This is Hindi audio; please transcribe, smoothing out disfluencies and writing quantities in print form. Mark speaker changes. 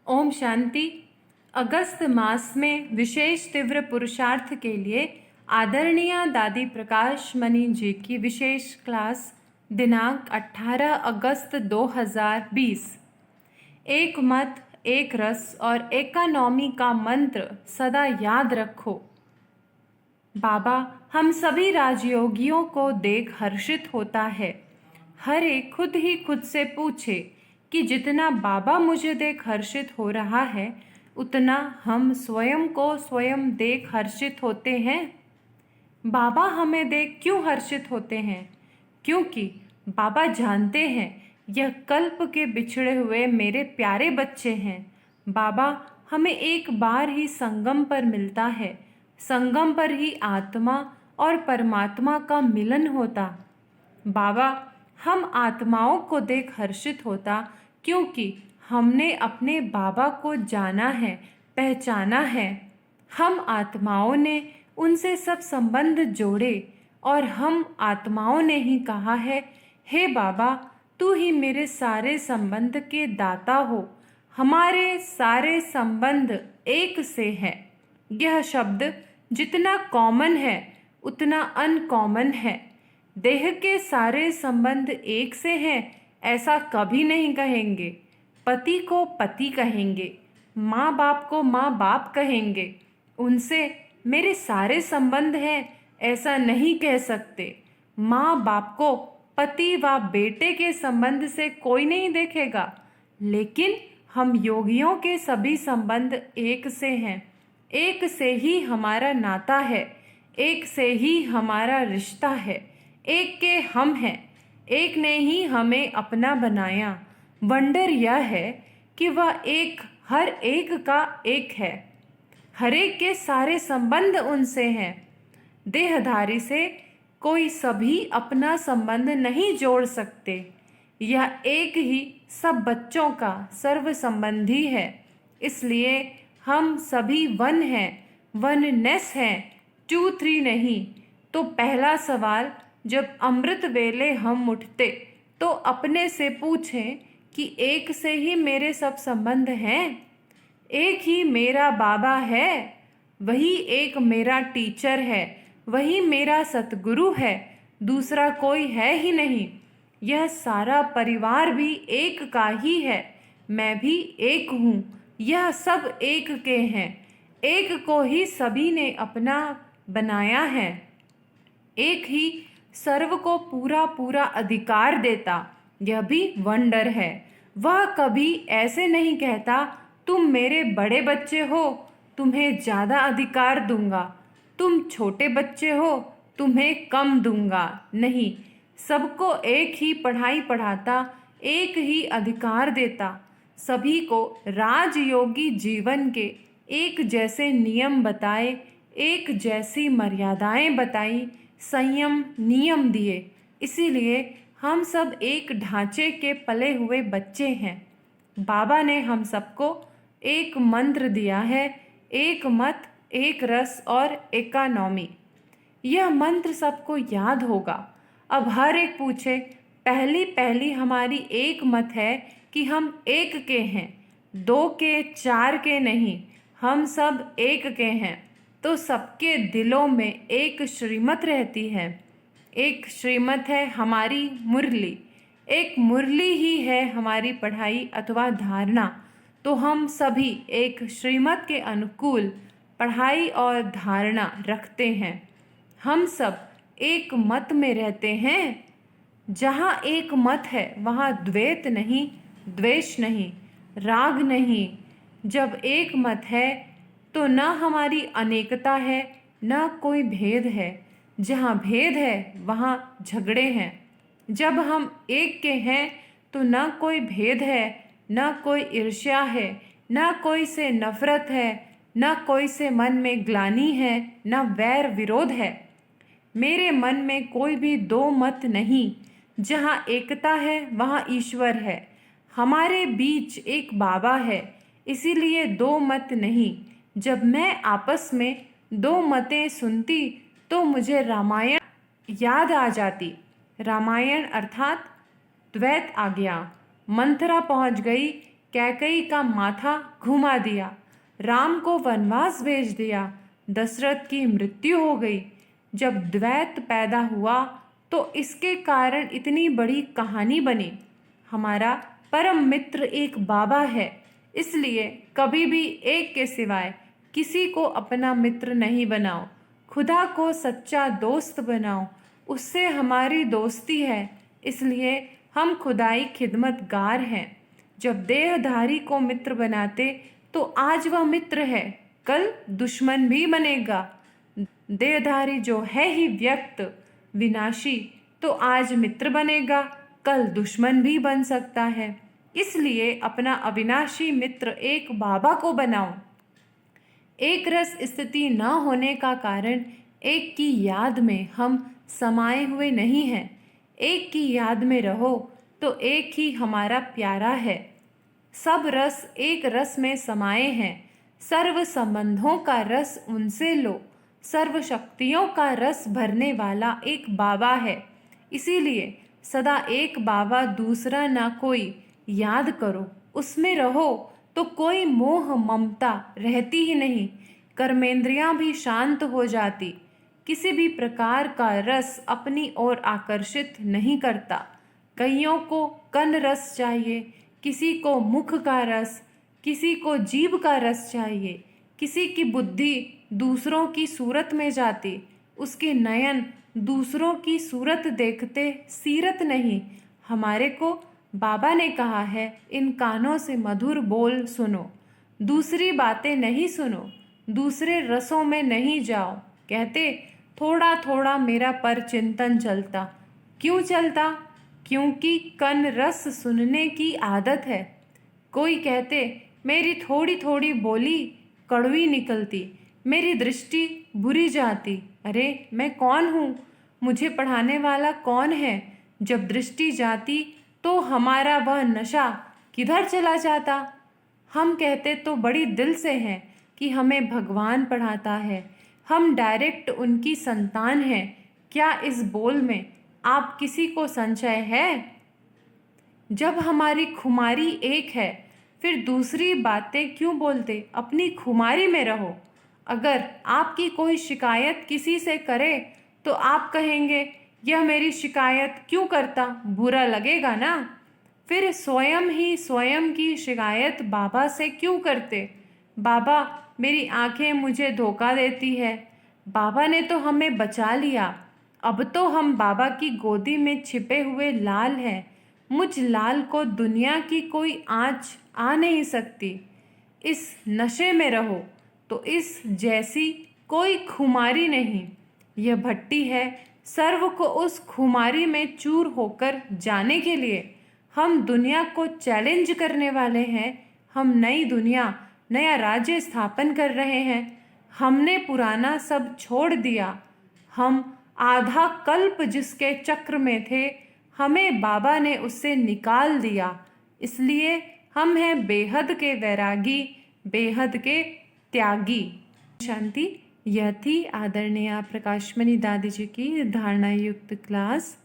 Speaker 1: ओम शांति। अगस्त मास में विशेष तीव्र पुरुषार्थ के लिए आदरणीय दादी प्रकाश मणि जी की विशेष क्लास दिनांक 18 अगस्त 2020। एक मत, एक रस और इकोनॉमी का मंत्र सदा याद रखो। बाबा हम सभी राजयोगियों को देख हर्षित होता है। हर एक खुद ही खुद से पूछे कि जितना बाबा मुझे देख हर्षित हो रहा है उतना हम स्वयं को स्वयं देख हर्षित होते हैं। बाबा हमें देख क्यों हर्षित होते हैं? क्योंकि बाबा जानते हैं यह कल्प के बिछड़े हुए मेरे प्यारे बच्चे हैं। बाबा हमें एक बार ही संगम पर मिलता है, संगम पर ही आत्मा और परमात्मा का मिलन होता। बाबा हम आत्माओं को देख हर्षित होता क्योंकि हमने अपने बाबा को जाना है, पहचाना है। हम आत्माओं ने उनसे सब संबंध जोड़े और हम आत्माओं ने ही कहा है, हे बाबा तू ही मेरे सारे संबंध के दाता हो। हमारे सारे संबंध एक से है। यह शब्द जितना कॉमन है उतना अनकॉमन है। देह के सारे संबंध एक से हैं ऐसा कभी नहीं कहेंगे। पति को पति कहेंगे, माँ बाप को माँ बाप कहेंगे। उनसे मेरे सारे संबंध हैं ऐसा नहीं कह सकते। माँ बाप को पति व बेटे के संबंध से कोई नहीं देखेगा, लेकिन हम योगियों के सभी संबंध एक से हैं। एक से ही हमारा नाता है, एक से ही हमारा रिश्ता है। एक के हम हैं, एक ने ही हमें अपना बनाया। वंडर यह है कि वह एक हर एक का एक है। हर एक के सारे संबंध उनसे हैं। देहधारी से कोई सभी अपना संबंध नहीं जोड़ सकते। यह एक ही सब बच्चों का सर्व संबंधी है। इसलिए हम सभी वन हैं, वननेस हैं, 2-3 नहीं। तो पहला सवाल, जब अमृत वेले हम उठते तो अपने से पूछें कि एक से ही मेरे सब संबंध हैं। एक ही मेरा बाबा है, वही एक मेरा टीचर है, वही मेरा सतगुरु है, दूसरा कोई है ही नहीं। यह सारा परिवार भी एक का ही है, मैं भी एक हूँ। यह सब एक के हैं, एक को ही सभी ने अपना बनाया है। एक ही सर्व को पूरा पूरा अधिकार देता, यह भी वंडर है। वह कभी ऐसे नहीं कहता तुम मेरे बड़े बच्चे हो, तुम्हें ज़्यादा अधिकार दूंगा, तुम छोटे बच्चे हो, तुम्हें कम दूंगा। नहीं, सबको एक ही पढ़ाई पढ़ाता, एक ही अधिकार देता। सभी को राजयोगी जीवन के एक जैसे नियम बताए, एक जैसी मर्यादाएं बताई, संयम नियम दिए। इसीलिए हम सब एक ढांचे के पले हुए बच्चे हैं। बाबा ने हम सबको एक मंत्र दिया है, एक मत, एक रस और इकोनॉमी। यह मंत्र सबको याद होगा। अब हर एक पूछे, पहली पहली हमारी एक मत है कि हम एक के हैं, 2 के 4 के नहीं, हम सब एक के हैं। तो सबके दिलों में एक श्रीमत रहती है। एक श्रीमत है हमारी मुरली, एक मुरली ही है हमारी पढ़ाई अथवा धारणा। तो हम सभी एक श्रीमत के अनुकूल पढ़ाई और धारणा रखते हैं। हम सब एक मत में रहते हैं। जहाँ एक मत है वहाँ द्वैत नहीं, द्वेष नहीं, राग नहीं। जब एक मत है तो न हमारी अनेकता है, न कोई भेद है। जहाँ भेद है वहाँ झगड़े हैं। जब हम एक के हैं तो न कोई भेद है, न कोई ईर्ष्या है, न कोई से नफरत है, न कोई से मन में ग्लानि है, न वैर विरोध है। मेरे मन में कोई भी 2 मत नहीं। जहाँ एकता है वहाँ ईश्वर है। हमारे बीच एक बाबा है, इसीलिए 2 मत नहीं। जब मैं आपस में 2 मतें सुनती तो मुझे रामायण याद आ जाती। रामायण अर्थात द्वैत आ गया। मंथरा पहुंच गई कैकई का माथा घुमा दिया, राम को वनवास भेज दिया, दशरथ की मृत्यु हो गई। जब द्वैत पैदा हुआ तो इसके कारण इतनी बड़ी कहानी बनी। हमारा परम मित्र एक बाबा है, इसलिए कभी भी एक के सिवाय किसी को अपना मित्र नहीं बनाओ। खुदा को सच्चा दोस्त बनाओ, उससे हमारी दोस्ती है, इसलिए हम खुदाई खिदमतगार हैं। जब देहधारी को मित्र बनाते तो आज वह मित्र है, कल दुश्मन भी बनेगा। देहधारी जो है ही व्यक्त विनाशी, तो आज मित्र बनेगा, कल दुश्मन भी बन सकता है। इसलिए अपना अविनाशी मित्र एक बाबा को बनाओ। एक रस स्थिति न होने का कारण एक की याद में हम समाये हुए नहीं हैं। एक की याद में रहो तो एक ही हमारा प्यारा है। सब रस एक रस में समाये हैं, सर्व संबंधों का रस उनसे लो। सर्व शक्तियों का रस भरने वाला एक बाबा है, इसीलिए सदा एक बाबा दूसरा ना कोई याद करो। उसमें रहो तो कोई मोह ममता रहती ही नहीं, कर्मेंद्रियां भी शांत हो जाती। किसी भी प्रकार का रस अपनी ओर आकर्षित नहीं करता। कईयों को कन रस चाहिए, किसी को मुख का रस, किसी को जीभ का रस चाहिए। किसी की बुद्धि दूसरों की सूरत में जाती, उसके नयन दूसरों की सूरत देखते सीरत नहीं। हमारे को बाबा ने कहा है, इन कानों से मधुर बोल सुनो, दूसरी बातें नहीं सुनो, दूसरे रसों में नहीं जाओ। कहते थोड़ा थोड़ा मेरा पर चिंतन चलता। क्यों चलता? क्योंकि कन रस सुनने की आदत है। कोई कहते मेरी थोड़ी थोड़ी बोली कड़वी निकलती, मेरी दृष्टि बुरी जाती। अरे मैं कौन हूँ? मुझे पढ़ाने वाला कौन है? जब दृष्टि जाती तो हमारा वह नशा किधर चला जाता? हम कहते तो बड़ी दिल से हैं कि हमें भगवान पढ़ाता है, हम डायरेक्ट उनकी संतान हैं। क्या इस बोल में आप किसी को संशय है? जब हमारी खुमारी एक है, फिर दूसरी बातें क्यों बोलते? अपनी खुमारी में रहो। अगर आपकी कोई शिकायत किसी से करे तो आप कहेंगे यह मेरी शिकायत क्यों करता? बुरा लगेगा ना? फिर स्वयं ही स्वयं की शिकायत बाबा से क्यों करते? बाबा मेरी आंखें मुझे धोखा देती है। बाबा ने तो हमें बचा लिया, अब तो हम बाबा की गोदी में छिपे हुए लाल हैं। मुझ लाल को दुनिया की कोई आँच आ नहीं सकती। इस नशे में रहो तो इस जैसी कोई खुमारी नहीं। यह भट्टी है सर्व को उस खुमारी में चूर होकर जाने के लिए। हम दुनिया को चैलेंज करने वाले हैं। हम नई दुनिया, नया राज्य स्थापन कर रहे हैं। हमने पुराना सब छोड़ दिया। हम आधा कल्प जिसके चक्र में थे, हमें बाबा ने उससे निकाल दिया। इसलिए हम हैं बेहद के वैरागी, बेहद के त्यागी। शांति। यह थी आदरणीय प्रकाशमणि दादी जी की धारणा युक्त क्लास।